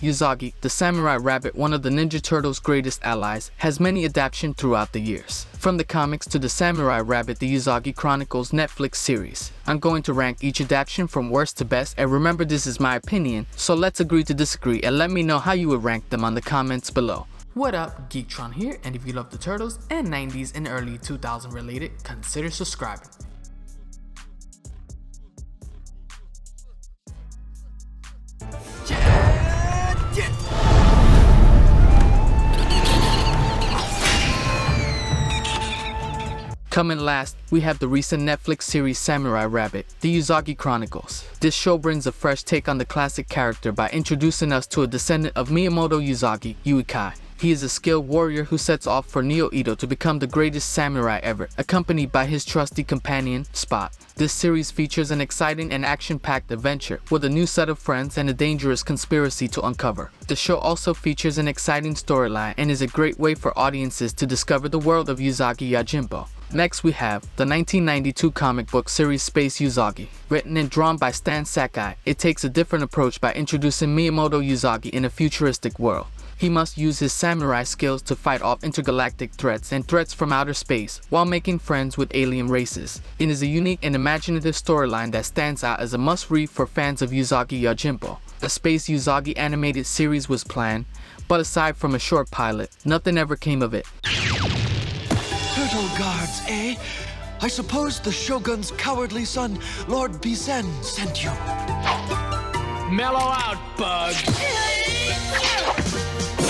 Usagi, the samurai rabbit, one of the Ninja Turtles' greatest allies, has many adaptations throughout the years. From the comics to the samurai rabbit, the Usagi Chronicles Netflix series. I'm going to rank each adaptation from worst to best, and remember this is my opinion, so let's agree to disagree and let me know how you would rank them on the comments below. What up, Geektron here, and if you love the Turtles and 90s and early 2000 related, consider subscribing. Coming last, we have the recent Netflix series Samurai Rabbit, the Usagi Chronicles. This show brings a fresh take on the classic character by introducing us to a descendant of Miyamoto Usagi, Uekai. He is a skilled warrior who sets off for Neo-Edo to become the greatest samurai ever, accompanied by his trusty companion, Spot. This series features an exciting and action-packed adventure with a new set of friends and a dangerous conspiracy to uncover. The show also features an exciting storyline and is a great way for audiences to discover the world of Usagi Yojimbo. Next we have the 1992 comic book series Space Usagi. Written and drawn by Stan Sakai, it takes a different approach by introducing Miyamoto Usagi in a futuristic world. He must use his samurai skills to fight off intergalactic threats and threats from outer space while making friends with alien races. It is a unique and imaginative storyline that stands out as a must-read for fans of Usagi Yojimbo. A Space Usagi animated series was planned, but aside from a short pilot, nothing ever came of it. Turtle guards, eh? I suppose the Shogun's cowardly son, Lord Bizen, sent you. Mellow out, bug!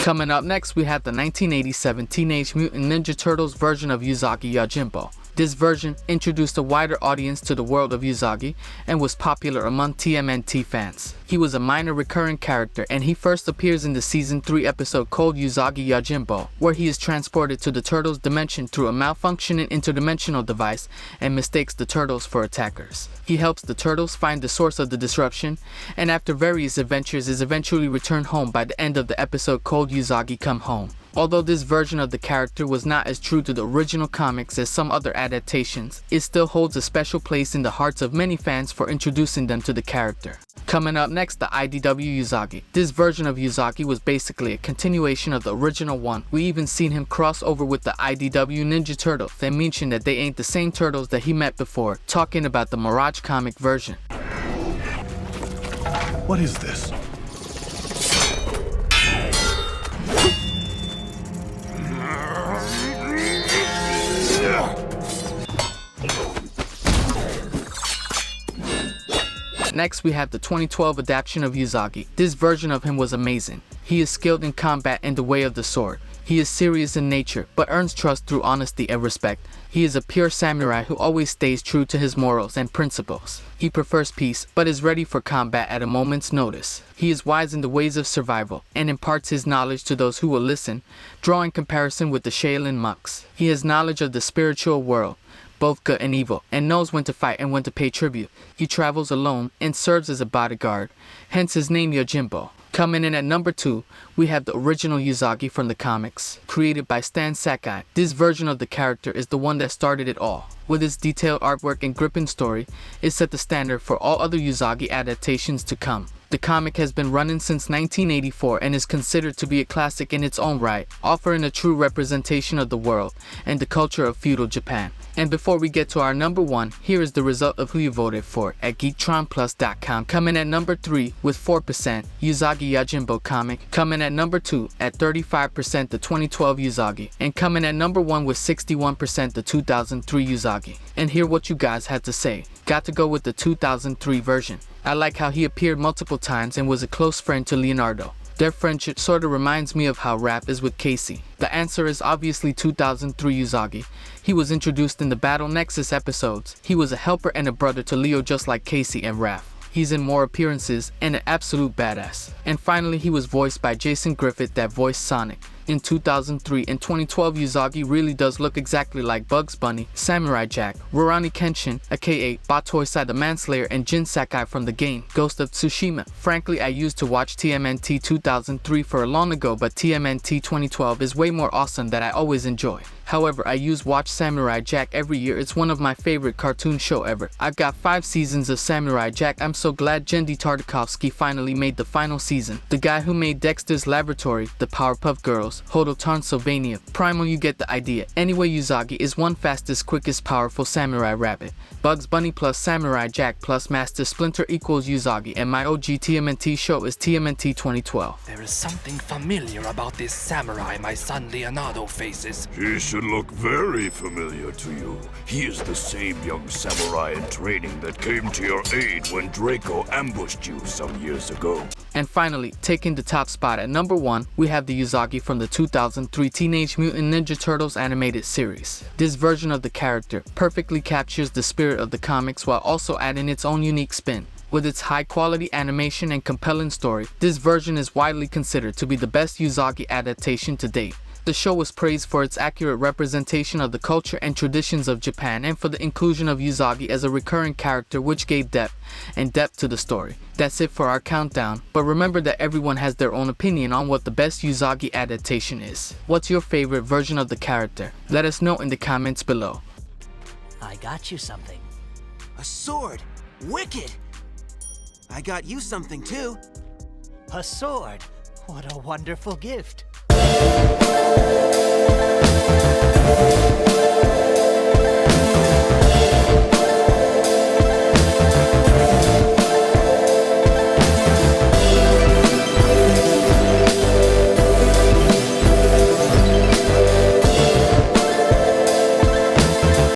Coming up next, we have the 1987 Teenage Mutant Ninja Turtles version of Usagi Yojimbo. This version introduced a wider audience to the world of Usagi and was popular among TMNT fans. He was a minor recurring character, and he first appears in the Season 3 episode called Usagi Yojimbo, where he is transported to the Turtles' dimension through a malfunctioning interdimensional device and mistakes the Turtles for attackers. He helps the Turtles find the source of the disruption, and after various adventures is eventually returned home by the end of the episode called Usagi Come Home. Although this version of the character was not as true to the original comics as some other adaptations, it still holds a special place in the hearts of many fans for introducing them to the character. Coming up next, the IDW Usagi. This version of Usagi was basically a continuation of the original one. We even seen him cross over with the IDW Ninja Turtles and mention that they ain't the same turtles that he met before, talking about the Mirage comic version. What is this? Next, we have the 2012 adaptation of Usagi. This version of him was amazing. He is skilled in combat and the way of the sword. He is serious in nature, but earns trust through honesty and respect. He is a pure samurai who always stays true to his morals and principles. He prefers peace, but is ready for combat at a moment's notice. He is wise in the ways of survival, and imparts his knowledge to those who will listen, drawing comparison with the Shaolin monks. He has knowledge of the spiritual world, both good and evil, and knows when to fight and when to pay tribute. He travels alone and serves as a bodyguard, hence his name Yojimbo. Coming in at number 2, we have the original Usagi from the comics, created by Stan Sakai. This version of the character is the one that started it all. With its detailed artwork and gripping story, it set the standard for all other Usagi adaptations to come. The comic has been running since 1984 and is considered to be a classic in its own right, offering a true representation of the world and the culture of feudal Japan. And before we get to our number 1, here is the result of who you voted for at GeektronPlus.com. Coming at number 3 with 4%, Usagi Yojimbo comic. Coming at number 2 at 35%, the 2012 Usagi. And coming at number 1 with 61%, the 2003 Usagi. And hear what you guys had to say. Got to go with the 2003 version. I like how he appeared multiple times and was a close friend to Leonardo. Their friendship sorta reminds me of how Raph is with Casey. The answer is obviously 2003 Usagi. He was introduced in the Battle Nexus episodes. He was a helper and a brother to Leo just like Casey and Raph. He's in more appearances and an absolute badass. And finally, he was voiced by Jason Griffith that voiced Sonic. In 2003 and 2012, Usagi really does look exactly like Bugs Bunny, Samurai Jack, Rurouni Kenshin, aka Batoisai the Manslayer, and Jin Sakai from the game Ghost of Tsushima. Frankly, I used to watch TMNT 2003 for a long ago, but TMNT 2012 is way more awesome that I always enjoy. However, I watch Samurai Jack every year. It's one of my favorite cartoon show ever. I've got 5 seasons of Samurai Jack. I'm so glad Genndy Tartakovsky finally made the final season. The guy who made Dexter's Laboratory, the Powerpuff Girls, Hodo Transylvania, Primal, you get the idea. Anyway, Usagi is one fastest, quickest, powerful samurai rabbit. Bugs Bunny plus Samurai Jack plus Master Splinter equals Usagi, and my OG TMNT show is TMNT 2012. There is something familiar about this samurai my son Leonardo faces. He should look very familiar to you. He is the same young samurai in training that came to your aid when Draco ambushed you some years ago. And finally, taking the top spot at number 1, we have the Usagi from the 2003 Teenage Mutant Ninja Turtles animated series. This version of the character perfectly captures the spirit of the comics while also adding its own unique spin. With its high-quality animation and compelling story, this version is widely considered to be the best Usagi adaptation to date. The show was praised for its accurate representation of the culture and traditions of Japan and for the inclusion of Usagi as a recurring character, which gave depth to the story. That's it for our countdown, but remember that everyone has their own opinion on what the best Usagi adaptation is. What's your favorite version of the character? Let us know in the comments below. I got you something. A sword! Wicked! I got you something too. A sword. What a wonderful gift.